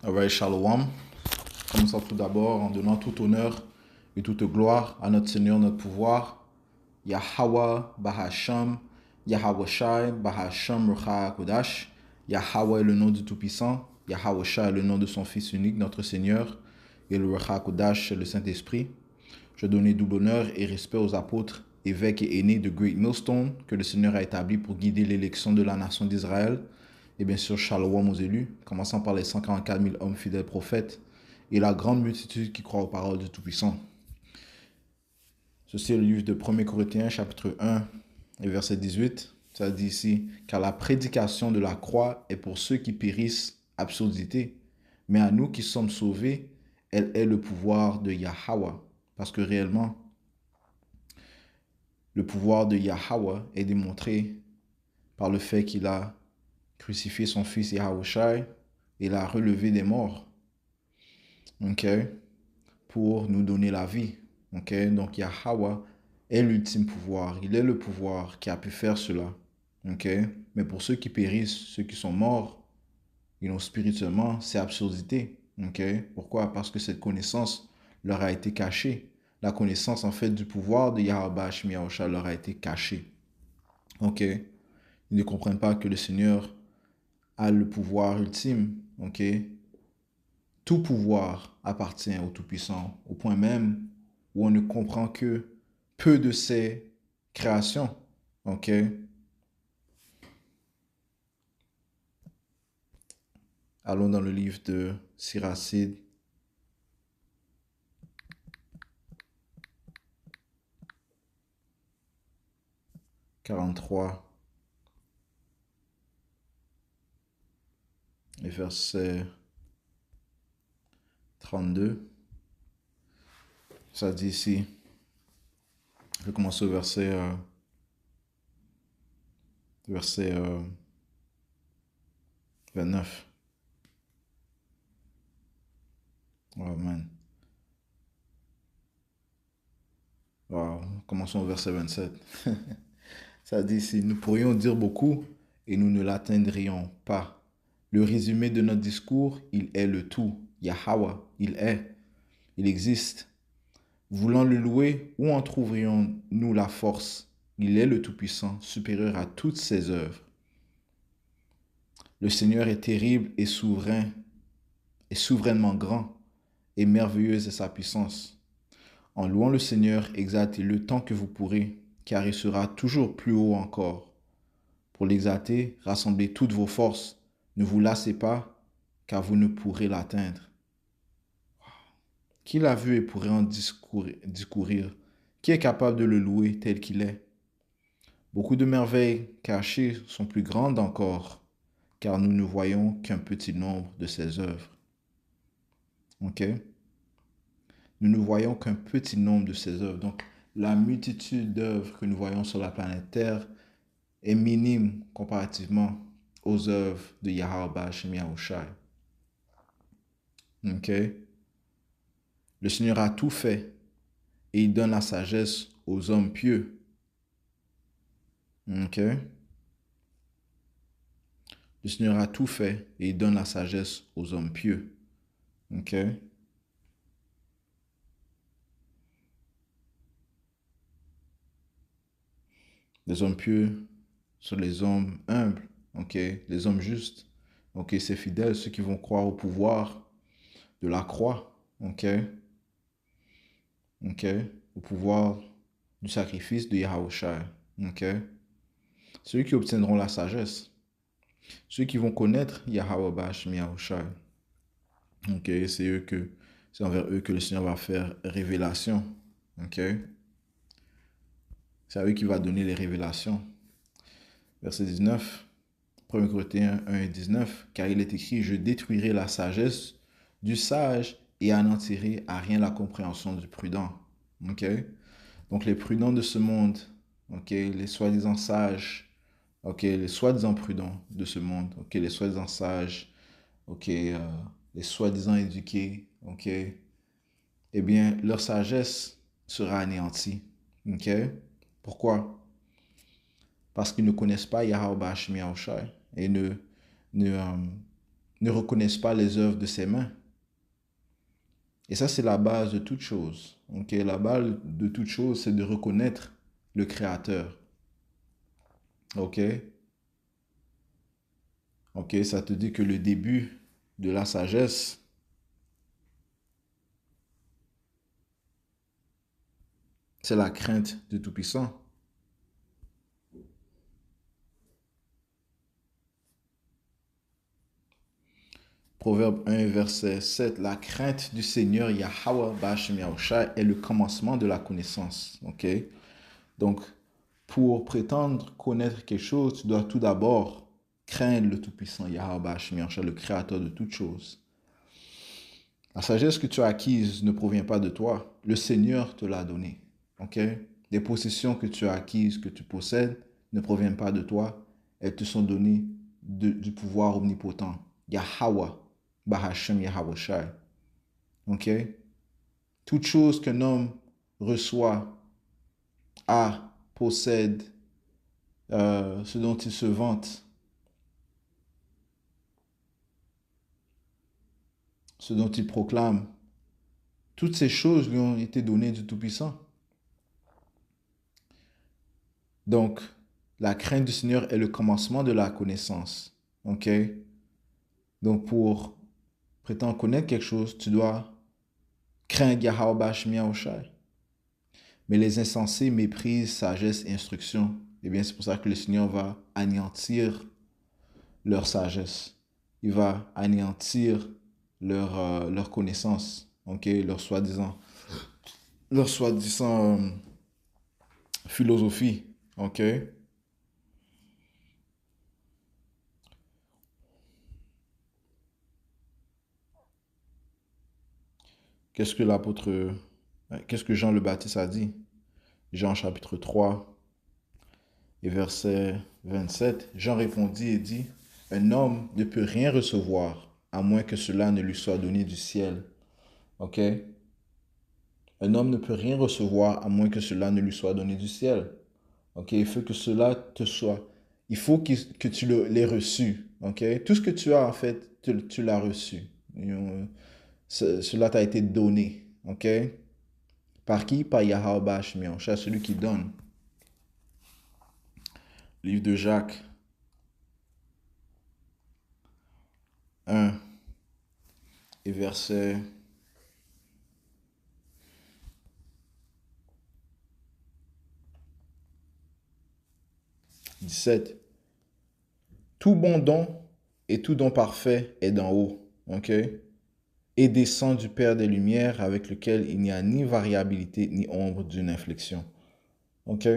Alright, Shalom. Commençons tout d'abord en donnant tout honneur et toute gloire à notre Seigneur, notre pouvoir, Yahweh Bahasham, Yahweh Shai Bahasham Rucha Kodash. Yahweh est le nom du Tout-Puissant, Yahweh Shai est le nom de son Fils unique, notre Seigneur, et le Rucha Kodash, le Saint-Esprit. Je donne double honneur et respect aux apôtres, évêques et aînés de Great Millstone que le Seigneur a établi pour guider l'élection de la nation d'Israël. Et bien sûr, shalom aux élus, commençant par les 144 000 hommes fidèles prophètes et la grande multitude qui croit aux paroles du Tout-Puissant. Ceci est le livre de 1 Corinthiens, chapitre 1, et verset 18. Ça dit ici, car la prédication de la croix est pour ceux qui périssent absurdité, mais à nous qui sommes sauvés, elle est le pouvoir de Yahweh. Parce que réellement, le pouvoir de Yahweh est démontré par le fait qu'il a crucifié son fils Yahushai et l'a relevé des morts, ok, pour nous donner la vie, ok. Donc Yahweh est l'ultime pouvoir, il est le pouvoir qui a pu faire cela, ok. Mais pour ceux qui périssent, ceux qui sont morts, spirituellement, c'est absurdité, ok. Pourquoi? Parce que cette connaissance leur a été cachée. La connaissance en fait du pouvoir de Yahweh Shemi Yahushua leur a été cachée, ok. Ils ne comprennent pas que le Seigneur a le pouvoir ultime, ok. Tout pouvoir appartient au Tout-Puissant, au point même où on ne comprend que peu de ses créations, ok. Allons dans le livre de Siracide, 43, et verset 32. Ça dit ici, je vais commencer au verset 29. Oh man. Wow. Commençons au verset 27. Ça dit ici, nous pourrions dire beaucoup et nous ne l'atteindrions pas. Le résumé de notre discours, il est le tout. Yahweh, il est, il existe. Voulant le louer, où en trouverions-nous la force? Il est le Tout-Puissant, supérieur à toutes ses œuvres. Le Seigneur est terrible et souverain, et souverainement grand, et merveilleuse est sa puissance. En louant le Seigneur, exaltez-le tant que vous pourrez, car il sera toujours plus haut encore. Pour l'exalter, rassemblez toutes vos forces. Ne vous lassez pas, car vous ne pourrez l'atteindre. Qui l'a vu et pourrait en discourir? Qui est capable de le louer tel qu'il est? Beaucoup de merveilles cachées sont plus grandes encore, car nous ne voyons qu'un petit nombre de ses œuvres. Ok? Nous ne voyons qu'un petit nombre de ses œuvres. Donc, la multitude d'œuvres que nous voyons sur la planète Terre est minime comparativement aux œuvres de Yahweh Shem Yahushai. Ok? Le Seigneur a tout fait et il donne la sagesse aux hommes pieux. Ok? Le Seigneur a tout fait et il donne la sagesse aux hommes pieux. Ok? Les hommes pieux sont les hommes humbles. Ok? Les hommes justes. Ok? C'est fidèles, ceux qui vont croire au pouvoir de la croix. Ok? Ok? Au pouvoir du sacrifice de Yahushua. Ok? Ceux qui obtiendront la sagesse. Ceux qui vont connaître Yahweh Bashem Yahushua. Ok? C'est envers eux que le Seigneur va faire révélation. Ok? C'est à eux qu'il va donner les révélations. Verset 19. 1 Corinthiens 1 et 19. Car il est écrit, je détruirai la sagesse du sage et anéantirai à rien la compréhension du prudent. Ok? Donc les prudents de ce monde, ok, les soi-disant sages, ok, les soi-disant prudents de ce monde, ok, les soi-disant sages, ok, les soi-disant éduqués, ok, eh bien, leur sagesse sera anéantie, ok. Pourquoi? Parce qu'ils ne connaissent pas Yahweh Hashem Yahushai et ne ne reconnaissent pas les œuvres de ses mains. Et ça, c'est la base de toute chose. Ok, la base de toute chose, c'est de reconnaître le Créateur. Ok, ok, ça te dit que le début de la sagesse, c'est la crainte du Tout-Puissant. Proverbe 1, verset 7. La crainte du Seigneur Yahweh Ba'ashem Yahushua est le commencement de la connaissance. Ok? Donc, pour prétendre connaître quelque chose, tu dois tout d'abord craindre le Tout-Puissant Yahweh Ba'ashem Yahushua, le Créateur de toutes choses. La sagesse que tu as acquise ne provient pas de toi. Le Seigneur te l'a donnée. Ok? Les possessions que tu as acquises, que tu possèdes, ne proviennent pas de toi. Elles te sont données du pouvoir omnipotent. Yahweh. Bahashem Yahawashi. Ok? Toute chose qu'un homme reçoit, a, possède, ce dont il se vante, ce dont il proclame, toutes ces choses lui ont été données du Tout-Puissant. Donc, la crainte du Seigneur est le commencement de la connaissance. Ok? Donc, pour prétendre connaître quelque chose, tu dois craindre Yahweh Ba'ashem Yahushai. Mais les insensés méprisent sagesse et instruction. Eh bien, c'est pour ça que le Seigneur va anéantir leur sagesse. Il va anéantir leur connaissance, ok, leur soi-disant philosophie, ok. Qu'est-ce que qu'est-ce que Jean le Baptiste a dit? Jean chapitre 3 et verset 27. Jean répondit et dit, un homme ne peut rien recevoir à moins que cela ne lui soit donné du ciel. Ok? Un homme ne peut rien recevoir à moins que cela ne lui soit donné du ciel. Ok? Il faut que cela te soit. Il faut que tu l'aies reçu. Ok? Tout ce que tu as, en fait, tu l'as reçu. Cela t'a été donné. Ok? Par qui? Par Yahweh Ba'ashem Yahushua, celui qui donne. Livre de Jacques 1 et verset 17. Tout bon don et tout don parfait est d'en haut. Ok? Et descend du Père des Lumières avec lequel il n'y a ni variabilité ni ombre d'une inflexion. Ok?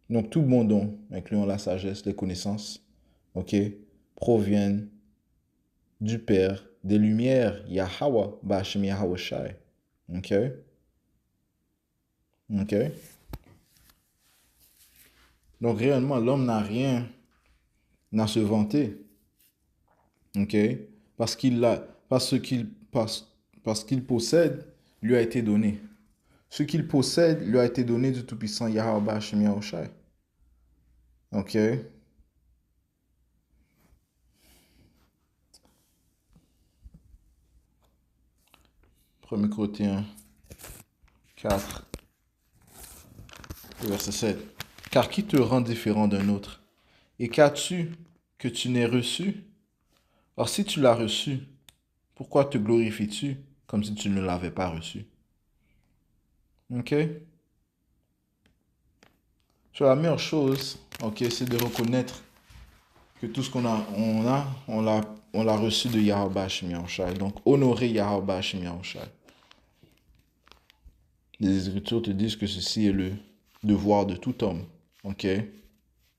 Donc tout bon don, incluant la sagesse, les connaissances, ok, proviennent du Père des Lumières, Yahweh, Ba'ashem Yahawashi. Ok? Ok? Donc réellement, l'homme n'a rien à se vanter. Ok? Parce parce qu'il possède, lui a été donné. Ce qu'il possède lui a été donné du Tout-Puissant Yahweh Ba'ashem Yahushai. Ok? 1 Corinthiens 4, verset 7. Car qui te rend différent d'un autre? Et qu'as-tu que tu n'aies reçu? Or si tu l'as reçu, pourquoi te glorifies-tu comme si tu ne l'avais pas reçu? Ok? So, la meilleure chose, ok, c'est de reconnaître que tout ce on l'a reçu de Yahweh Ba'ashem Yahushai. Donc, honorer Yahweh Ba'ashem Yahushai. Les Écritures te disent que ceci est le devoir de tout homme, ok?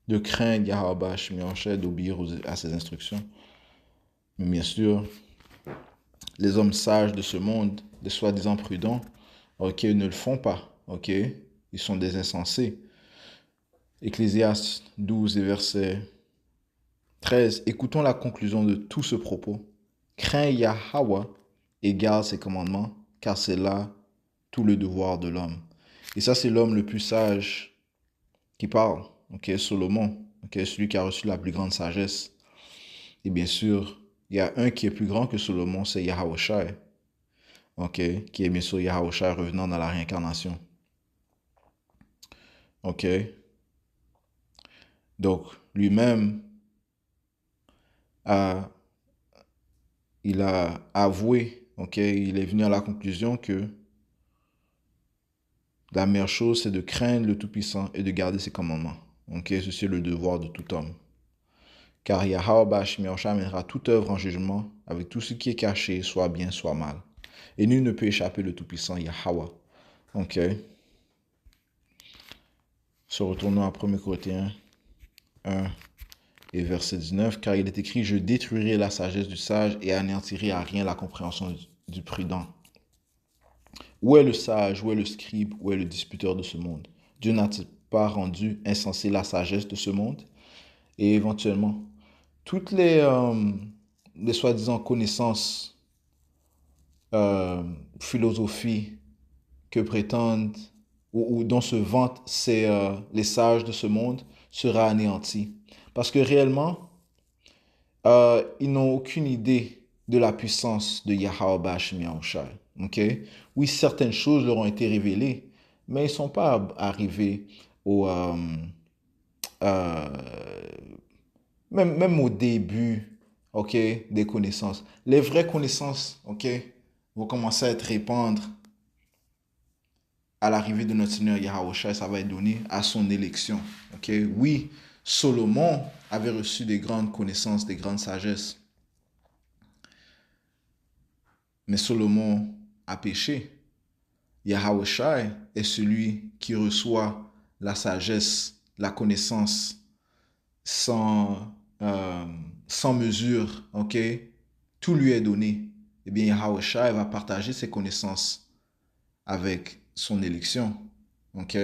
De craindre Yahweh Ba'ashem Yahushai, d'obéir à ses instructions. Mais bien sûr, les hommes sages de ce monde, des soi-disant prudents, ok, ne le font pas, ok? Ils sont des insensés. Ecclésiaste 12 et verset 13. Écoutons la conclusion de tout ce propos. Crains Yahweh et garde ses commandements, car c'est là tout le devoir de l'homme. Et ça, c'est l'homme le plus sage qui parle, ok, Salomon, ok, celui qui a reçu la plus grande sagesse. Et bien sûr, il y a un qui est plus grand que Salomon, c'est Yahawashi. OK? Qui est bien sûr Yahawashi revenant dans la réincarnation. OK? Donc, lui-même, il a avoué, OK? Il est venu à la conclusion que la meilleure chose, c'est de craindre le Tout-Puissant et de garder ses commandements. OK? Ceci est le devoir de tout homme. Car Yahweh Bashmi amènera toute œuvre en jugement avec tout ce qui est caché, soit bien, soit mal. Et nul ne peut échapper le Tout-Puissant Yahweh. OK? Se retournons à 1 Corinthiens 1 et verset 19. Car il est écrit, je détruirai la sagesse du sage et anéantirai à rien la compréhension du prudent. Où est le sage, où est le scribe, où est le disputeur de ce monde? Dieu n'a-t-il pas rendu insensé la sagesse de ce monde? Et éventuellement, toutes les soi-disant connaissances, philosophies que prétendent ou dont se vantent les sages de ce monde sera anéanti. Parce que réellement, ils n'ont aucune idée de la puissance de Yahweh Bashim Yahushai. Okay? Oui, certaines choses leur ont été révélées, mais ils ne sont pas arrivés au, euh, même au début, ok, des connaissances. Les vraies connaissances, ok, vont commencer à être répandre à l'arrivée de notre Seigneur Yahushua. Ça va être donné à son élection. Ok, oui, Salomon avait reçu des grandes connaissances, des grandes sagesses. Mais Salomon a péché. Yahushua est celui qui reçoit la sagesse, la connaissance sans, euh, sans mesure, ok? Tout lui est donné. Eh bien, Yahushua va partager ses connaissances avec son élection, ok?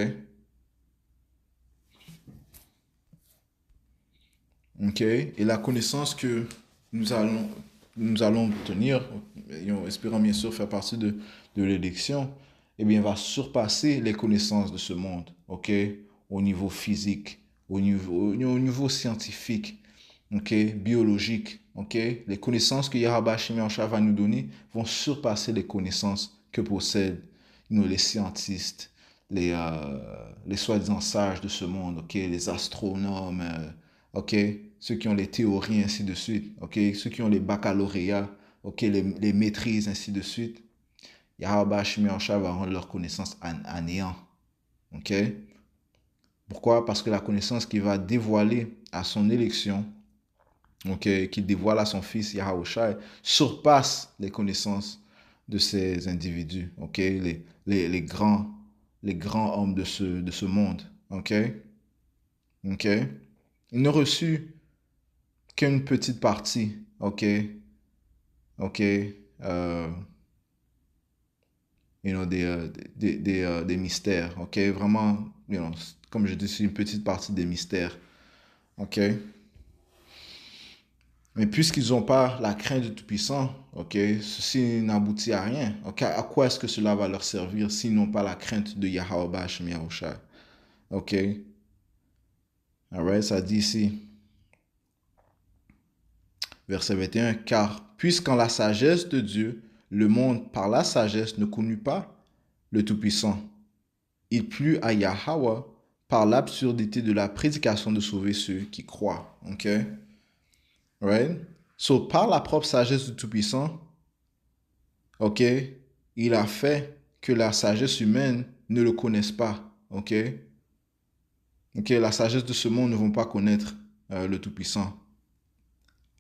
Ok? Et la connaissance que nous allons, nous allons obtenir, espérant bien sûr faire partie de l'élection, eh bien, va surpasser les connaissances de ce monde, ok? Au niveau physique, au niveau scientifique, ok, biologique, ok, les connaissances que Yahweh Shemiyahu va nous donner vont surpasser les connaissances que possèdent les scientistes, les soi-disant sages de ce monde, ok, les astronomes, ok, ceux qui ont les théories, ainsi de suite, ok, ceux qui ont les baccalauréats, ok, les maîtrises, ainsi de suite. Yahweh Shemiyahu va rendre leur connaissance à néant, ok. Pourquoi? Parce que la connaissance qu'il va dévoiler à son élection, okay, qu'il dévoile à son fils Yahushua, surpasse les connaissances de ces individus, okay, les grands hommes de ce monde. Okay? Okay? Il n'a reçu qu'une petite partie, okay? Okay? Des mystères, okay? Vraiment, comme je dis, c'est une petite partie des mystères. Okay? Mais puisqu'ils n'ont pas la crainte du Tout-Puissant, ok, ceci n'aboutit à rien. Okay? À quoi est-ce que cela va leur servir s'ils n'ont pas la crainte de Yahweh Hashem Yahushua? Ok, alright, ça dit ici, verset 21, car puisqu'en la sagesse de Dieu, le monde par la sagesse ne connut pas le Tout-Puissant, il plut à Yahweh par l'absurdité de la prédication de sauver ceux qui croient. Ok, right? So, par la propre sagesse du Tout-Puissant, ok, il a fait que la sagesse humaine ne le connaisse pas, ok, ok, la sagesse de ce monde ne vont pas connaître le Tout-Puissant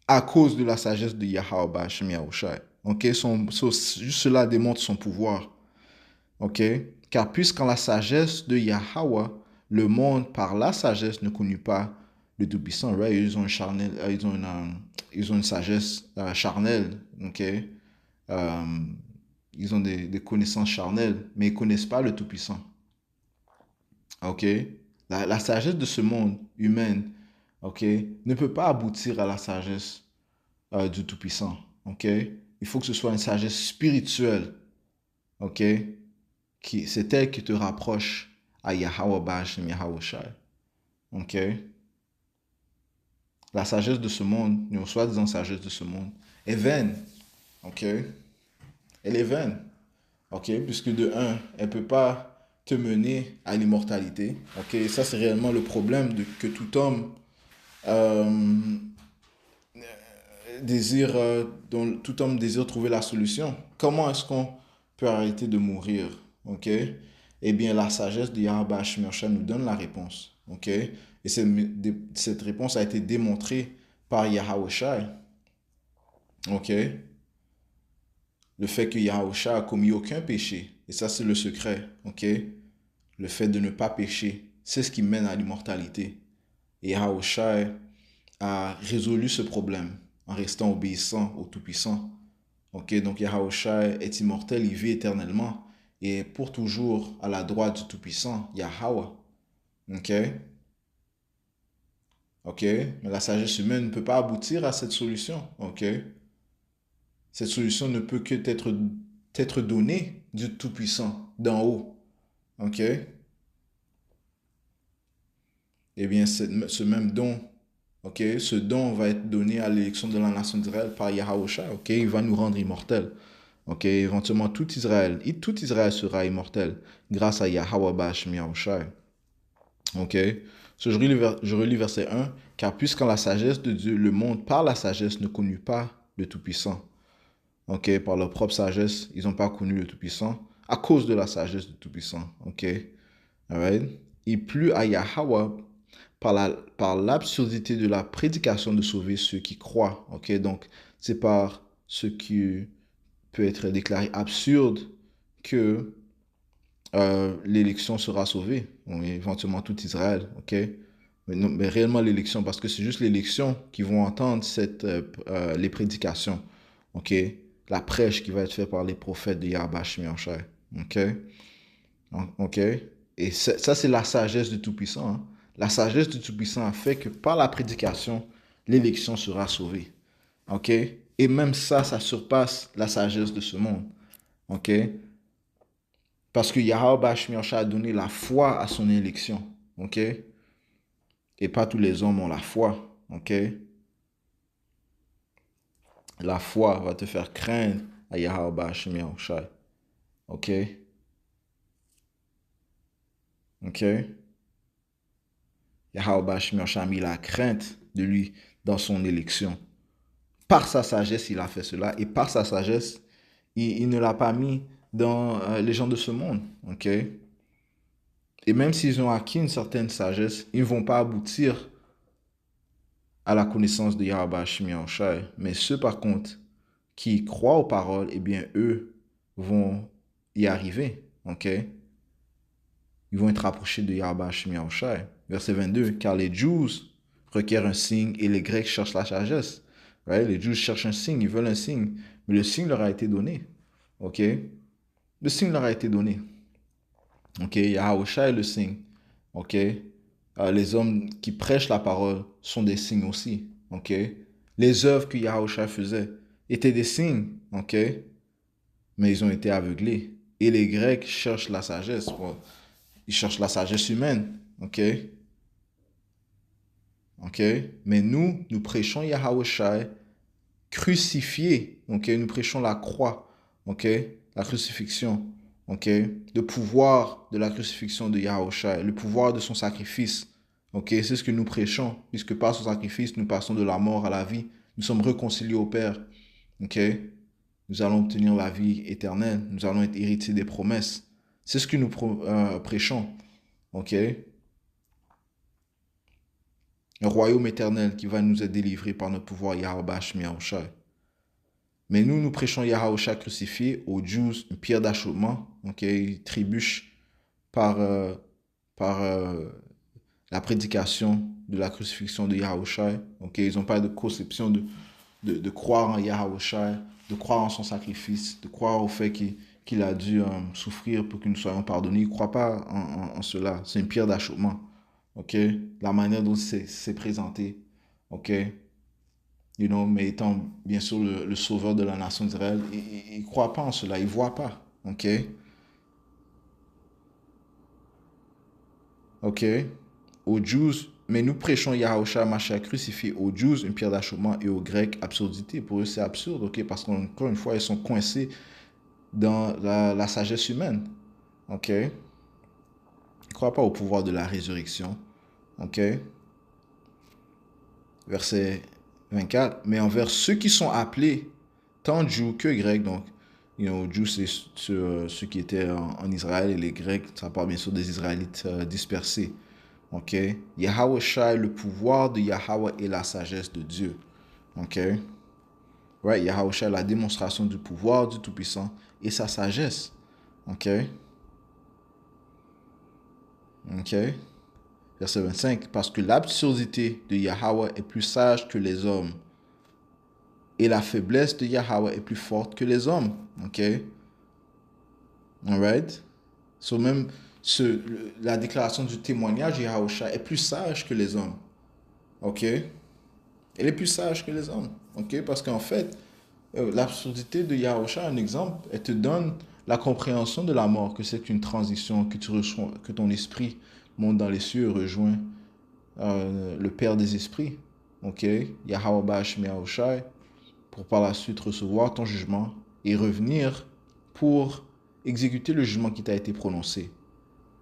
à cause de la sagesse de Yahweh Hashem Yahushua, ok, juste cela démontre son pouvoir, ok, car puisqu'en la sagesse de Yahweh, le monde par la sagesse ne connut pas le Tout-Puissant, right? Ils ont une sagesse charnelle, ok, ils ont des connaissances charnelles, mais ils ne connaissent pas le Tout-Puissant. Ok? La sagesse de ce monde humaine, ok, ne peut pas aboutir à la sagesse du Tout-Puissant. Ok? Il faut que ce soit une sagesse spirituelle. Ok? C'est elle qui te rapproche à Yahweh Bashem Yahushua. Ok? La sagesse de ce monde, une soi-disant sagesse de ce monde, est vaine. OK? Elle est vaine. OK? Puisque de un, elle ne peut pas te mener à l'immortalité. OK? Et ça, c'est réellement le problème que tout homme euh, dont tout homme désire trouver la solution. Comment est-ce qu'on peut arrêter de mourir? OK? Eh bien, la sagesse de Yahweh Shemir nous donne la réponse. OK? Et cette réponse a été démontrée par Yahweh Shai. OK? Le fait que Yahusha a commis aucun péché. Et ça, c'est le secret. OK? Le fait de ne pas pécher. C'est ce qui mène à l'immortalité. Et Yahusha a résolu ce problème en restant obéissant au Tout-Puissant. OK? Donc Yahusha est immortel, il vit éternellement. Et pour toujours à la droite du Tout-Puissant, Yahweh. OK? OK? Mais la sagesse humaine ne peut pas aboutir à cette solution. OK? Cette solution ne peut que être donnée du Tout-Puissant, d'en haut. OK? Eh bien, ce même don, OK? Ce don va être donné à l'élection de la nation d'Israël par Yahusha. OK? Il va nous rendre immortels. OK? Éventuellement, tout Israël sera immortel grâce à Yahweh Bashim Yahushai. OK? Je relis verset 1. Car puisqu'en la sagesse de Dieu, le monde par la sagesse ne connut pas le Tout-Puissant. OK? Par leur propre sagesse, ils n'ont pas connu le Tout-Puissant à cause de la sagesse du Tout-Puissant. OK? Alright? Il plut à Yahweh par l'absurdité de la prédication de sauver ceux qui croient. OK? Donc, c'est par ce qui peut être déclaré absurde que l'élection sera sauvée. Bon, éventuellement tout Israël. OK? Mais, non, mais réellement l'élection, parce que c'est juste l'élection qui vont entendre les prédications. OK? La prêche qui va être faite par les prophètes de Yahweh Shemianshai. OK? OK? Et ça, c'est la sagesse du Tout-Puissant. Hein? La sagesse du Tout-Puissant a fait que par la prédication, l'élection sera sauvée. OK? Et même ça surpasse la sagesse de ce monde. OK? Parce que Yahweh Shemianshai a donné la foi à son élection. OK? Et pas tous les hommes ont la foi. OK? La foi va te faire craindre à Yahweh Shemianshai. OK? OK? Yahweh Shemianshai a mis la crainte de lui dans son élection. Par sa sagesse, il a fait cela. Et par sa sagesse, il ne l'a pas mis dans les gens de ce monde. OK? Et même s'ils ont acquis une certaine sagesse, ils ne vont pas aboutir à la connaissance de Yahweh Shemianshai. Mais ceux, par contre, qui croient aux paroles, eh bien, eux vont y arriver. OK? Ils vont être rapprochés de Yahweh Shemianshai. Verset 22. Car les Juifs requièrent un signe et les Grecs cherchent la sagesse. Right? Les Juifs cherchent un signe, ils veulent un signe. Mais le signe leur a été donné. OK? Le signe leur a été donné. OK? Yahusha est le signe. OK? Les hommes qui prêchent la parole sont des signes aussi. OK? Les œuvres que Yahusha faisait étaient des signes. OK? Mais ils ont été aveuglés. Et les Grecs cherchent la sagesse. Bon, ils cherchent la sagesse humaine. OK? OK? Mais nous prêchons Yahusha crucifié. OK? Nous prêchons la croix. OK? La crucifixion. OK? Le pouvoir de la crucifixion de Yahusha, le pouvoir de son sacrifice. OK? C'est ce que nous prêchons, puisque par son sacrifice, nous passons de la mort à la vie. Nous sommes réconciliés au Père. OK? Nous allons obtenir la vie éternelle. Nous allons être héritiers des promesses. C'est ce que nous prêchons. OK? Un royaume éternel qui va nous être délivré par notre pouvoir Yahweh Shemianshai. Mais nous prêchons Yahusha crucifié, aux Juifs une pierre d'achoppement. Okay? Ils trébuchent par, par la prédication de la crucifixion de Yahusha. Okay? Ils n'ont pas de conception de croire en Yahusha, de croire en son sacrifice, de croire au fait qu'il a dû souffrir pour que nous soyons pardonnés. Ils ne croient pas en cela. C'est une pierre d'achoppement. Okay? La manière dont c'est présenté. Okay? Mais étant bien sûr le sauveur de la nation d'Israël, il ne croit pas en cela, il ne voit pas. OK? OK? Aux Juifs, mais nous prêchons Yahushua Mashiach crucifié aux Juifs, une pierre d'achoppement, et aux Grecs, absurdité. Pour eux, c'est absurde, ok? Parce qu'encore une fois, ils sont coincés dans la sagesse humaine, ok? Ils ne croient pas au pouvoir de la résurrection, ok? Verset 24. Mais envers ceux qui sont appelés, tant Juifs que Grecs, donc, Juifs, c'est ceux qui étaient en Israël, et les Grecs, ça parle bien sûr des Israélites dispersés. Ok? Yahweh Shai, le pouvoir de Yahweh et la sagesse de Dieu. Ok? Right? Yahweh Shai, la démonstration du pouvoir du Tout-Puissant et sa sagesse. Ok? Ok? Verset 25. Parce que l'absurdité de Yahweh est plus sage que les hommes. Et la faiblesse de Yahweh est plus forte que les hommes. Ok? Alright? So même la déclaration du témoignage de Yahweh Shai est plus sage que les hommes. Ok? Elle est plus sage que les hommes. Ok? Parce qu'en fait, l'absurdité de Yahusha, un exemple, elle te donne la compréhension de la mort, que c'est une transition, que ton esprit monte dans les cieux et rejoint le Père des esprits. Ok? Yahweh Bashmi Yahushai, pour par la suite recevoir ton jugement et revenir pour exécuter le jugement qui t'a été prononcé.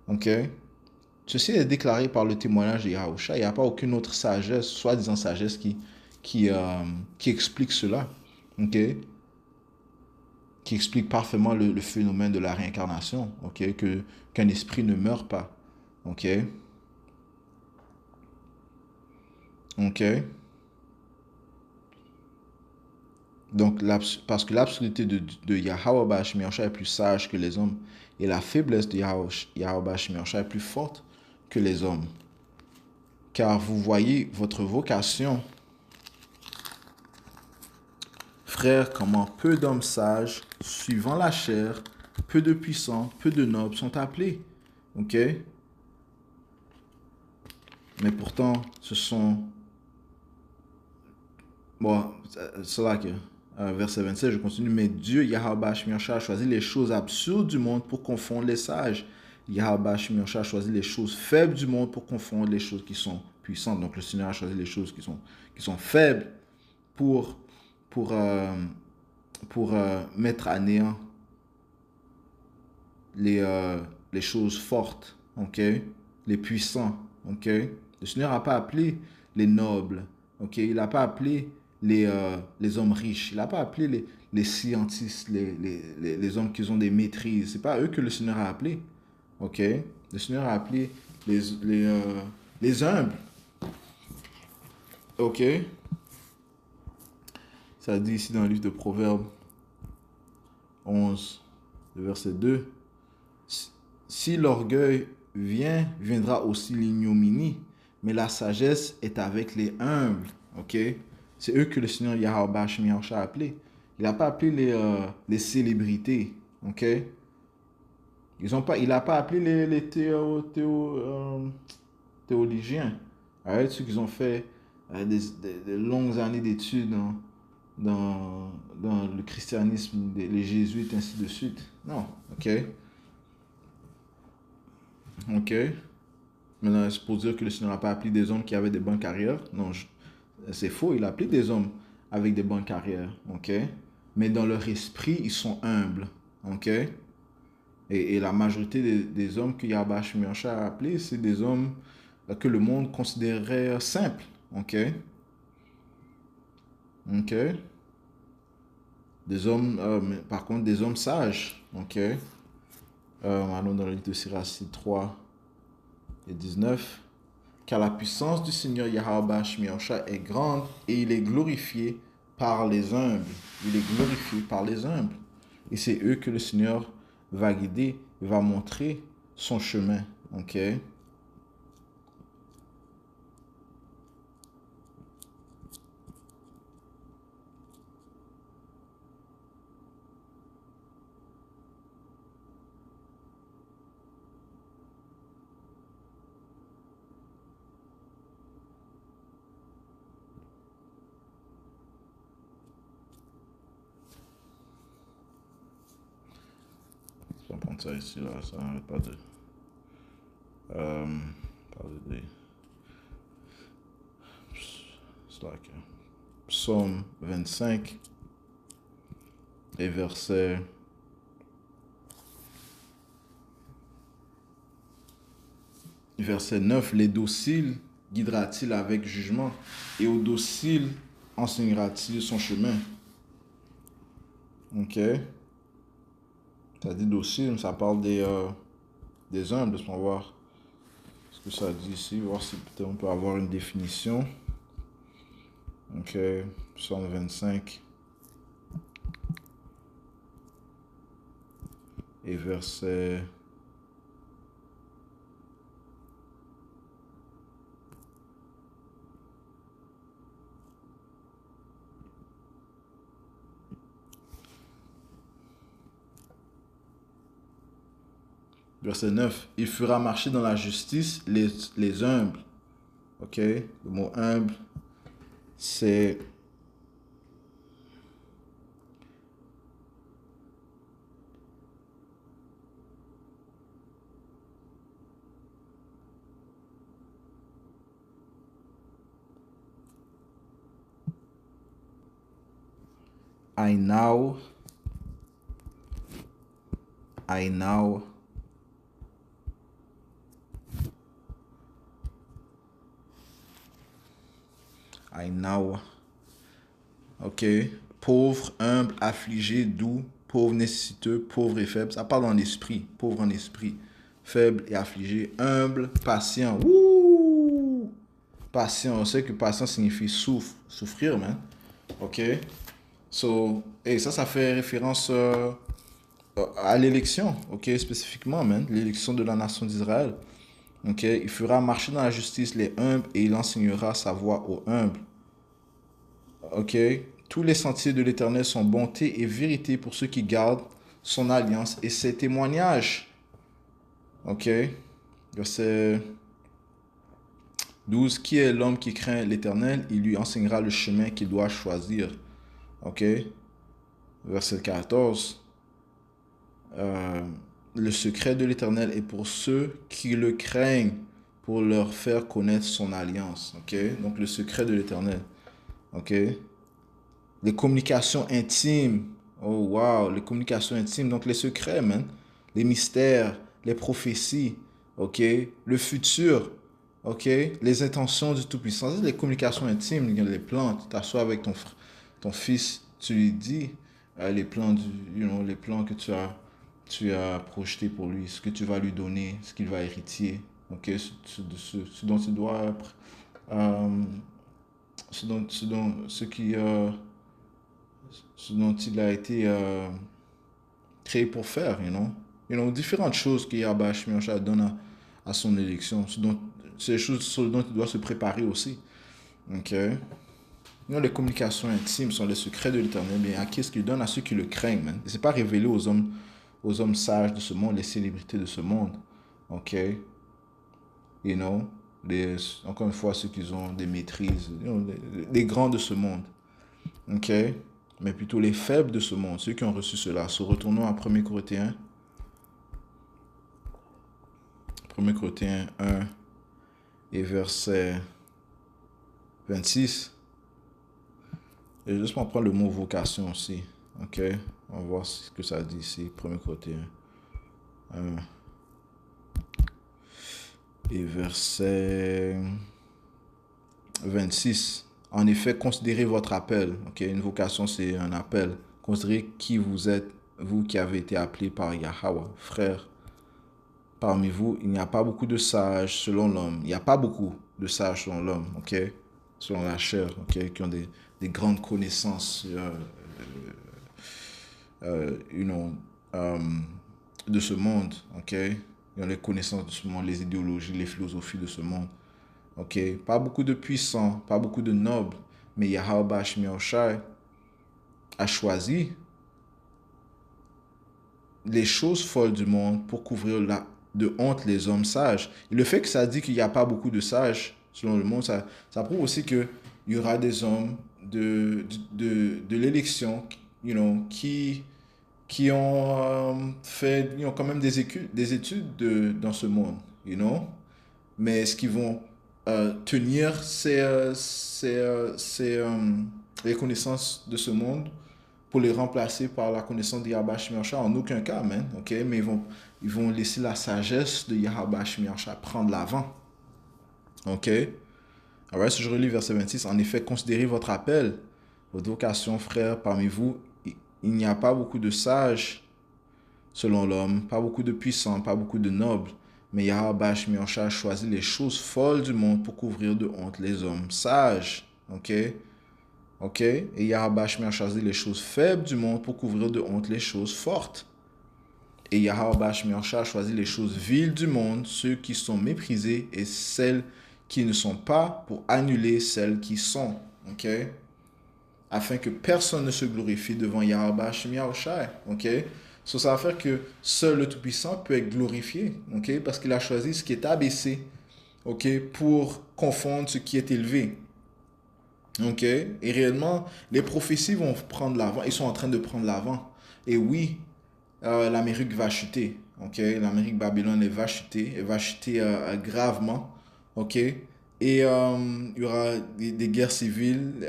Ok? Ceci est déclaré par le témoignage de Yahusha. Il n'y a pas aucune autre sagesse, soi-disant sagesse, qui, qui explique cela. Ok? Qui explique parfaitement le phénomène de la réincarnation, ok, qu'un esprit ne meurt pas, ok, ok. Donc, parce que l'absurdité de Yahweh Bashmi Yahushua est plus sage que les hommes, et la faiblesse de Yahweh Bashmi Yahushua est plus forte que les hommes. Car vous voyez votre vocation, frères, comment peu d'hommes sages, suivant la chair, peu de puissants, peu de nobles sont appelés, ok. Mais pourtant, ce sont... Bon, c'est là que, verset 27, je continue. Mais Dieu, Yahweh Shemiosha, a choisi les choses absurdes du monde pour confondre les sages. Yahweh Shemiosha a choisi les choses faibles du monde pour confondre les choses qui sont puissantes. Donc le Seigneur a choisi les choses qui sont faibles pour, pour, euh, pour mettre à néant les choses fortes, ok? Les puissants, ok? Le Seigneur n'a pas appelé les nobles, ok? Il n'a pas appelé les hommes riches, il n'a pas appelé les scientistes, les hommes qui ont des maîtrises. Ce n'est pas eux que le Seigneur a appelé, ok? Le Seigneur a appelé les humbles, ok? Ça dit ici dans le livre de Proverbes 11, le verset 2. Si l'orgueil viendra aussi l'ignominie, mais la sagesse est avec les humbles. Ok? C'est eux que le Seigneur Yahweh a appelé. Il n'a pas appelé les célébrités. Ok? Il n'a pas appelé les théologiens. Right? Ceux qui ont fait des longues années d'études dans le christianisme, les jésuites, ainsi de suite. Non. Ok? Ok? Maintenant, c'est pour dire que le Seigneur n'a pas appelé des hommes qui avaient des bonnes carrières. Non, c'est faux. Il a appelé des hommes avec des bonnes carrières. Ok? Mais dans leur esprit, ils sont humbles. Ok? Et la majorité des hommes que Yahweh Shemiosha a appelés, c'est des hommes que le monde considérait simples. Ok? Ok? Des hommes, par contre, des hommes sages. Ok? Allons dans le livre de Siracide 3 et 19. Car la puissance du Seigneur Yahweh Shemiosha est grande et il est glorifié par les humbles. Il est glorifié par les humbles. Et c'est eux que le Seigneur va guider, va montrer son chemin. Ok? Je vais prendre ça ici, là. Ça n'arrête pas de... parler it's like Psaume 25 et verset 9. Les dociles guidera-t-il avec jugement, et aux dociles enseignera-t-il son chemin. Ok. Ça dit docile, ça parle des humbles. Laisse-moi voir ce que ça dit ici, voir si peut-être on peut avoir une définition. Ok, Psaume 25 et verset verset 9. Il fera marcher dans la justice les humbles. Ok, le mot humble, c'est Ainaou. Ainaou. Ainaou. Ok. Pauvre, humble, affligé, doux, pauvre, nécessiteux, pauvre et faible. Ça parle en esprit. Pauvre en esprit. Faible et affligé. Humble, patient. Wouh! Patient. On sait que patient signifie souffrir, man. Ok. So, hey, ça fait référence à l'élection. Ok, spécifiquement, man. L'élection de la nation d'Israël. Ok. Il fera marcher dans la justice les humbles et il enseignera sa voie aux humbles. Ok. Tous les sentiers de l'Éternel sont bonté et vérité pour ceux qui gardent son alliance et ses témoignages. Ok. Verset 12. Qui est l'homme qui craint l'Éternel? Il lui enseignera le chemin qu'il doit choisir. Ok. Verset 14. Le secret de l'Éternel est pour ceux qui le craignent, pour leur faire connaître son alliance. Ok. Donc le secret de l'Éternel. Ok. Les communications intimes. Oh wow, les communications intimes. Donc les secrets, man. Les mystères, les prophéties. Ok. Le futur. Ok. Les intentions du Tout-Puissant. Les communications intimes, les plans. Tu t'assois avec ton fils, tu lui dis les plans les plans que tu as projetés pour lui, ce que tu vas lui donner, ce qu'il va hériter. Ok. Ce dont il doit euh, ce dont il a été créé pour faire, différentes choses que Yahweh Shemiosha donne à son élection, c'est des choses sur dont il doit se préparer aussi. Ok. Les communications intimes sont les secrets de l'Éternel, mais à qui est-ce qu'il donne? À ceux qui le craignent, man. Et c'est pas révélé aux hommes sages de ce monde, les célébrités de ce monde. Ok. You know, encore une fois, ceux qui ont des maîtrises, les grands de ce monde. Ok. Mais plutôt les faibles de ce monde, ceux qui ont reçu cela. Se retournons à 1 Corinthiens. 1 Corinthiens 1 et verset 26. Et juste pour prendre le mot vocation aussi. Ok. On va voir ce que ça dit ici. 1 Corinthiens 1 et verset 26. En effet, considérez votre appel. Ok. Une vocation, c'est un appel. Considérez qui vous êtes, vous qui avez été appelé par Yahweh, frère. Parmi vous, il n'y a pas beaucoup de sages selon l'homme. Il n'y a pas beaucoup de sages selon l'homme, ok? Selon la chair, ok? Qui ont des grandes connaissances, de ce monde, ok? Ils ont les connaissances de ce monde, les idéologies, les philosophies de ce monde, ok? Pas beaucoup de puissants, pas beaucoup de nobles, mais Yahweh Shemiosha a choisi les choses folles du monde pour couvrir de honte les hommes sages. Et le fait que ça dit qu'il n'y a pas beaucoup de sages selon le monde, ça prouve aussi qu'il y aura des hommes de l'élection qui ont fait quand même des études dans ce monde. Mais est-ce qu'ils vont tenir les connaissances de ce monde pour les remplacer par la connaissance de Yahweh Shemiyahushua, en aucun cas, man. Ok, mais ils vont laisser la sagesse de Yahweh Shemiyahushua prendre l'avant. Ok. Alors, si je relis verset 26, en effet, considérez votre appel, votre vocation, frères, parmi vous, il n'y a pas beaucoup de sages selon l'homme, pas beaucoup de puissants, pas beaucoup de nobles, mais Yahweh Shemiyahushua a choisi les choses folles du monde pour couvrir de honte les hommes sages. Ok. Ok? Et Yahweh Shemiyahushua a choisi les choses faibles du monde pour couvrir de honte les choses fortes. Et Yahweh Shemiyahushua a choisi les choses viles du monde, ceux qui sont méprisés et celles qui ne sont pas, pour annuler celles qui sont. Ok? Afin que personne ne se glorifie devant Yahweh Shemiyahushua. Ok? So, ça va faire que seul le Tout-Puissant peut être glorifié. Ok? Parce qu'il a choisi ce qui est abaissé. Ok? Pour confondre ce qui est élevé. Ok? Et réellement, les prophéties vont prendre l'avant. Ils sont en train de prendre l'avant. Et oui, l'Amérique va chuter. Ok? L'Amérique Babylone, elle va chuter. Elle va chuter gravement. Ok? Et il y aura des guerres civiles,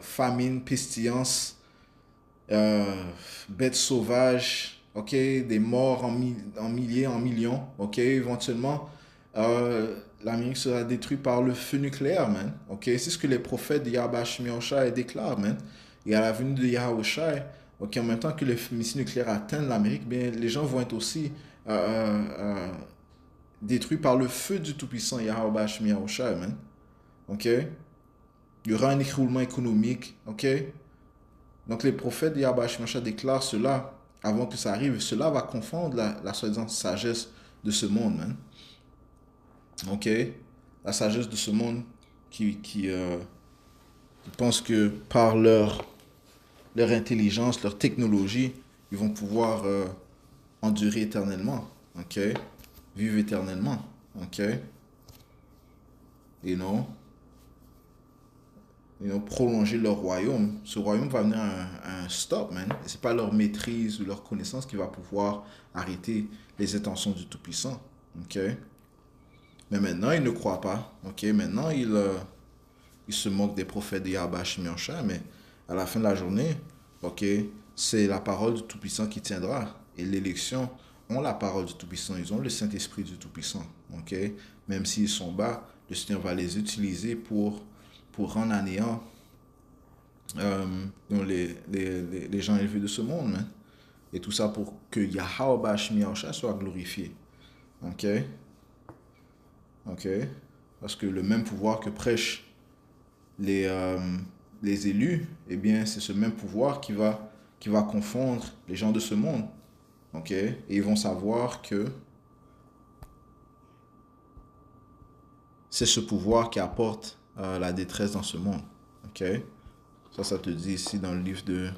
famine, pestilence, bêtes sauvages. Ok? Des morts en milliers, en millions. Ok? Éventuellement, l'Amérique sera détruite par le feu nucléaire, man. Ok, c'est ce que les prophètes de Yahweh Shemiyahushua déclarent, man. Et à la venue de Yahushua, ok, en même temps que les missiles nucléaires atteignent l'Amérique, bien, les gens vont être aussi détruits par le feu du Tout-Puissant Yahweh Shemiyahushua, man. Ok, il y aura un écroulement économique, ok. Donc les prophètes de Yahweh Shemiyahushua déclarent cela avant que ça arrive. Cela va confondre la soi-disant sagesse de ce monde, man. Ok, la sagesse de ce monde qui pensent que par leur intelligence, leur technologie, ils vont pouvoir endurer éternellement. Ok, vivre éternellement. Ok, et non, prolonger leur royaume. Ce royaume va venir à un stop, man. Et c'est pas leur maîtrise ou leur connaissance qui va pouvoir arrêter les intentions du Tout-Puissant. Ok, mais maintenant ils ne croient pas. Ok, maintenant ils se moquent des prophètes de Yahweh Shemiyahushua, mais à la fin de la journée, ok, c'est la parole du Tout-Puissant qui tiendra. Et l'élection ont la parole du Tout-Puissant, ils ont le Saint-Esprit du Tout-Puissant, ok. Même s'ils sont bas, le Seigneur va les utiliser pour rendre à néant les gens élevés de ce monde, man. Et tout ça pour que Yahweh Shemiyahushua soit glorifié, ok, ok. Parce que le même pouvoir que prêche les, euh, les élus, eh bien, c'est ce même pouvoir qui va confondre les gens de ce monde. Ok? Et ils vont savoir que c'est ce pouvoir qui apporte la détresse dans ce monde. Ok? Ça te dit ici dans le livre de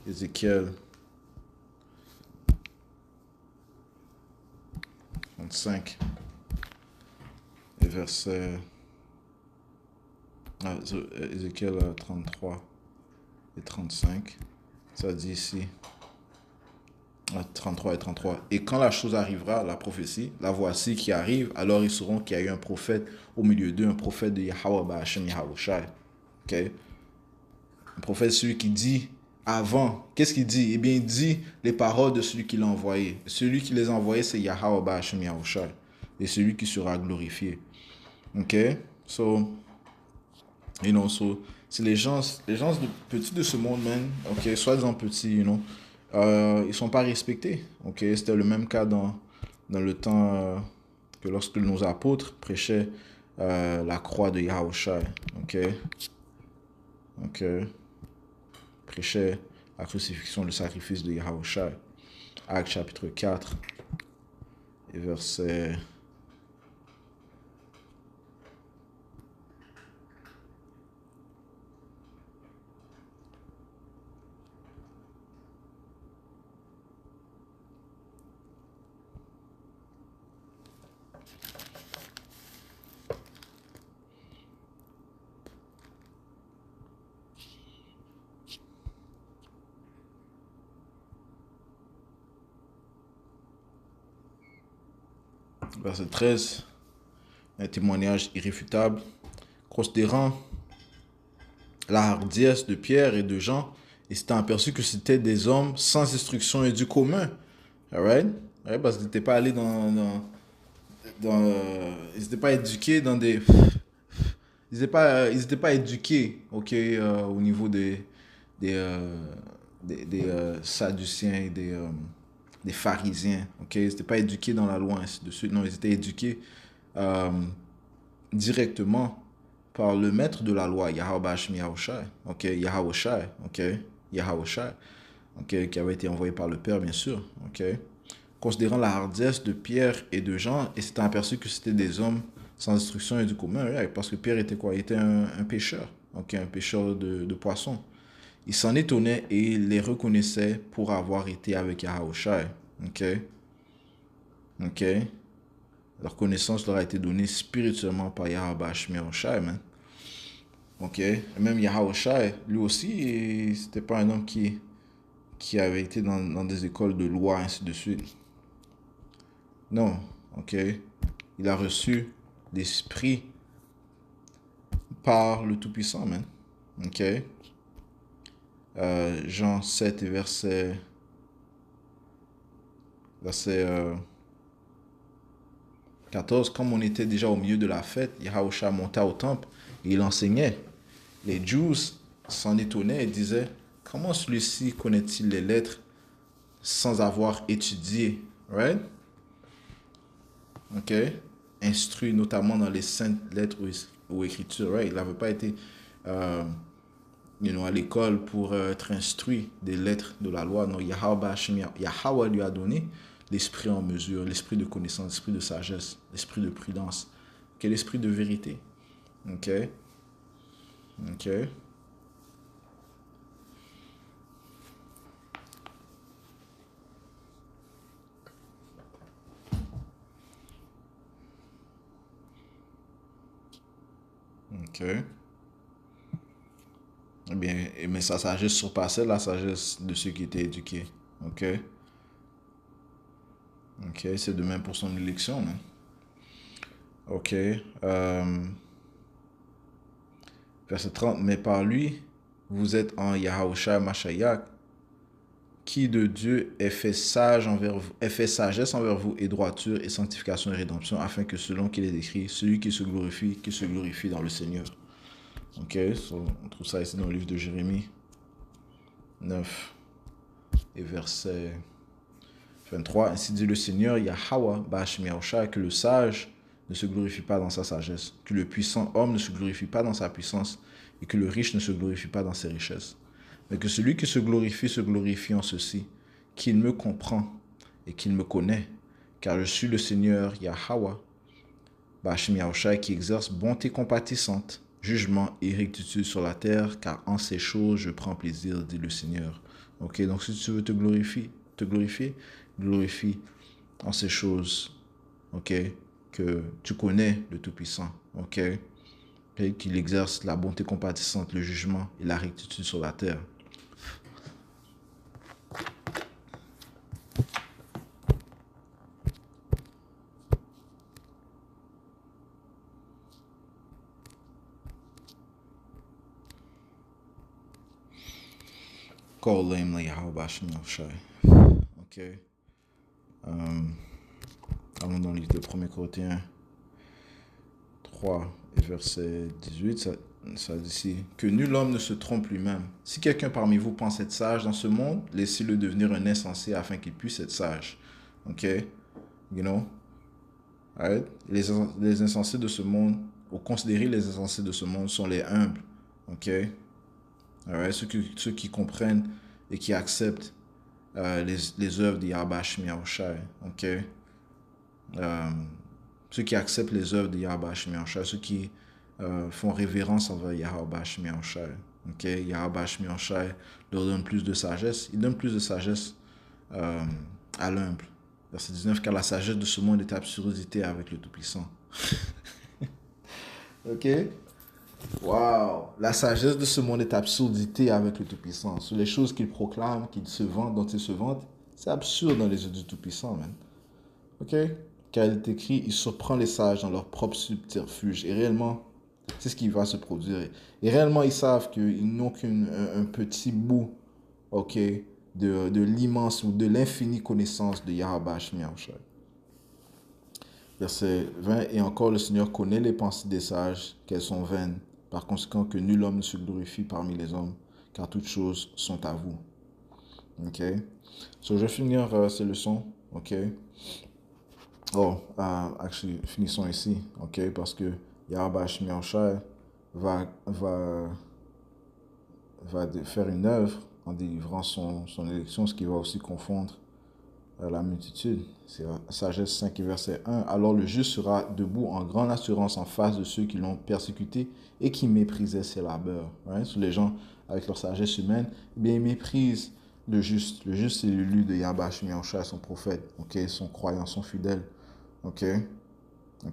Ézéchiel 35 et verset. Ézéchiel 33 et 35. Ça dit ici. 33 et 33. Et quand la chose arrivera, la prophétie, la voici qui arrive, alors ils sauront qu'il y a eu un prophète au milieu d'eux, un prophète de Yahweh Ba'ashem Yahushai. Ok? Un prophète, celui qui dit avant. Qu'est-ce qu'il dit? Eh bien, il dit les paroles de celui qui l'a envoyé. Celui qui les a envoyés, c'est Yahweh Ba'ashem Yahushai. Et celui qui sera glorifié. Ok? So, c'est les gens petits de ce monde, man. Ok? Soi-disant petits, ils sont pas respectés. Ok, c'était le même cas dans le temps que lorsque nos apôtres prêchaient la croix de Yahushua. Ok, donc prêchaient la crucifixion, le sacrifice de Yahushua. Actes chapitre 4 et verset. Verset 13. Un témoignage irréfutable. Considérant la hardiesse de Pierre et de Jean, et s'étant aperçu que c'était des hommes sans instruction et du commun. Alright? Ouais, parce qu'ils n'étaient pas allés ils n'étaient pas éduqués dans des... Ils étaient pas éduqués, ok, au niveau des, Sadduciens et des pharisiens, ok? Ils n'étaient pas éduqués dans la loi, ainsi de suite. Non, ils étaient éduqués euh, directement par le maître de la loi, Yahweh Hashem Yahushai, ok? Yahushai, ok? Yahushai, ok? Qui avait été envoyé par le Père, bien sûr, ok? Considérant la hardiesse de Pierre et de Jean, et s'étant aperçu que c'était des hommes sans instruction et du commun, ouais, parce que Pierre était quoi? Il était un pêcheur, ok? Un pêcheur de poissons. Il s'en étonnait et les reconnaissait pour avoir été avec Yahushai, ok? Ok? Leur connaissance leur a été donnée spirituellement par Yahweh Hashem Yahushai, man. Ok? Et même Yahushai, lui aussi, c'était pas un homme qui avait été dans des écoles de loi, ainsi de suite. Non, ok? Il a reçu l'esprit par le Tout-Puissant, man. Ok? Jean 7 et verset 14. Comme on était déjà au milieu de la fête, Yahushua monta au temple et il enseignait. Les Juifs s'en étonnaient et disaient, comment celui-ci connaît-il les lettres sans avoir étudié? Right? Ok? Instruit notamment dans les saintes lettres ou écritures. Right? Il n'avait pas été à l'école pour être instruit des lettres de la loi. Non, Yahweh lui a donné l'esprit en mesure, l'esprit de connaissance, l'esprit de sagesse, l'esprit de prudence, l'esprit de vérité. Ok? Ok? Ok. Eh bien, mais sa sagesse surpassait la sagesse de ceux qui étaient éduqués. Ok? Ok, c'est de même pour son élection. Non? Ok. Verset 30. Mais par lui, vous êtes en Yahushua Mashayak, qui de Dieu est fait sagesse envers vous, et droiture, et sanctification et rédemption, afin que selon qu'il est écrit, celui qui se glorifie dans le Seigneur. Ok, so, on trouve ça ici dans le livre de Jérémie 9 et verset 23. Ainsi dit le Seigneur, Yahweh, Ba'ashem Yahushua, que le sage ne se glorifie pas dans sa sagesse, que le puissant homme ne se glorifie pas dans sa puissance, et que le riche ne se glorifie pas dans ses richesses. Mais que celui qui se glorifie en ceci, qu'il me comprend et qu'il me connaît, car je suis le Seigneur Yahweh, Ba'ashem Yahushua, qui exerce bonté compatissante, jugement et rectitude sur la terre, car en ces choses je prends plaisir, dit le Seigneur. Ok, donc si tu veux te glorifier, glorifie en ces choses, ok, que tu connais le Tout-Puissant, ok, et qu'il exerce la bonté compatissante, le jugement et la rectitude sur la terre. Kolem le Yahweh Ba'ashem Yahushai. Ok. Allons dans le livre de 1 Corinthiens 3 et verset 18, ça dit ici, que nul homme ne se trompe lui-même. Si quelqu'un parmi vous pense être sage dans ce monde, laissez-le devenir un insensé afin qu'il puisse être sage. Ok? You know? Alright? Les insensés de ce monde, ou considérer les insensés de ce monde, sont les humbles. Ok? Alright? Ceux qui comprennent et qui acceptent les œuvres de Yahweh Hashem Yahushai. Ok? Ceux qui acceptent les œuvres de Yahweh Hashem Yahushai, ceux qui font révérence envers Yahweh Hashem Yahushai. Ok? Yahweh Hashem Yahushai leur donne plus de sagesse. Il donne plus de sagesse à l'humble. Verset 19, car la sagesse de ce monde est absurdité avec le Tout-Puissant. Ok? Waouh! La sagesse de ce monde est absurdité avec le Tout-Puissant. Sur les choses qu'il proclame, qu'il se vante, dont il se vante, c'est absurde dans les yeux du Tout-Puissant, man. Ok? car il est écrit, il surprend les sages dans leur propre subterfuge. Et réellement, c'est ce qui va se produire. Et réellement, ils savent qu'ils n'ont qu'un petit bout, ok, de l'immense ou de l'infinie connaissance de Yahweh Shemi Yahushua. Verset 20, et encore le Seigneur connaît les pensées des sages, qu'elles sont vaines. Par conséquent, que nul homme ne se glorifie parmi les hommes, car toutes choses sont à vous. Ok? So, je vais finir ces leçons. Ok? Oh, actually, finissons ici. Ok? Parce que Yahweh Shemi Yahushua va faire une œuvre en délivrant son élection, ce qui va aussi confondre la multitude. C'est Sagesse 5 verset 1. Alors le juste sera debout en grande assurance en face de ceux qui l'ont persécuté et qui méprisaient ses labeurs. Right? Sur les gens avec leur sagesse humaine, eh bien, ils méprisent le juste. Le juste, c'est l'élu de Yahweh Shemi Yahushua, son prophète. Ok, son croyant, son fidèle. Ok,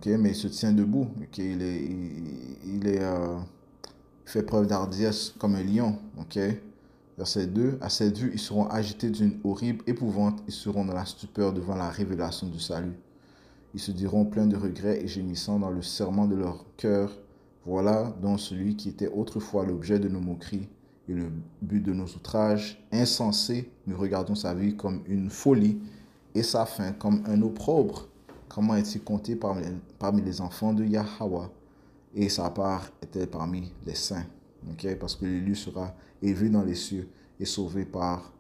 mais il se tient debout. Ok, il fait preuve d'hardiesse comme un lion. Ok. Verset 2, à cette vue, ils seront agités d'une horrible épouvante, ils seront dans la stupeur devant la révélation du salut. Ils se diront pleins de regrets et gémissant dans le serment de leur cœur, voilà donc celui qui était autrefois l'objet de nos moqueries et le but de nos outrages. Insensé, nous regardons sa vie comme une folie et sa fin comme un opprobre. Comment est-il compté parmi les enfants de Yahweh et sa part est-elle parmi les saints? Okay? Parce que l'élu sera élevé dans les cieux et sauvé par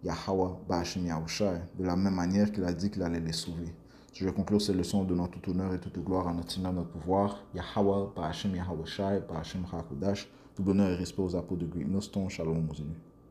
Yahweh Ba'ashem Yahushai, de la même manière qu'il a dit qu'il allait les sauver. Je vais conclure cette leçon en donnant tout honneur et toute gloire à notre Seigneur, notre pouvoir. Yahweh Ba'ashem Yahushai, Ba'ashem Hakodash, tout honneur et respect aux apôtres de Great Millstone. Shalom aux élus.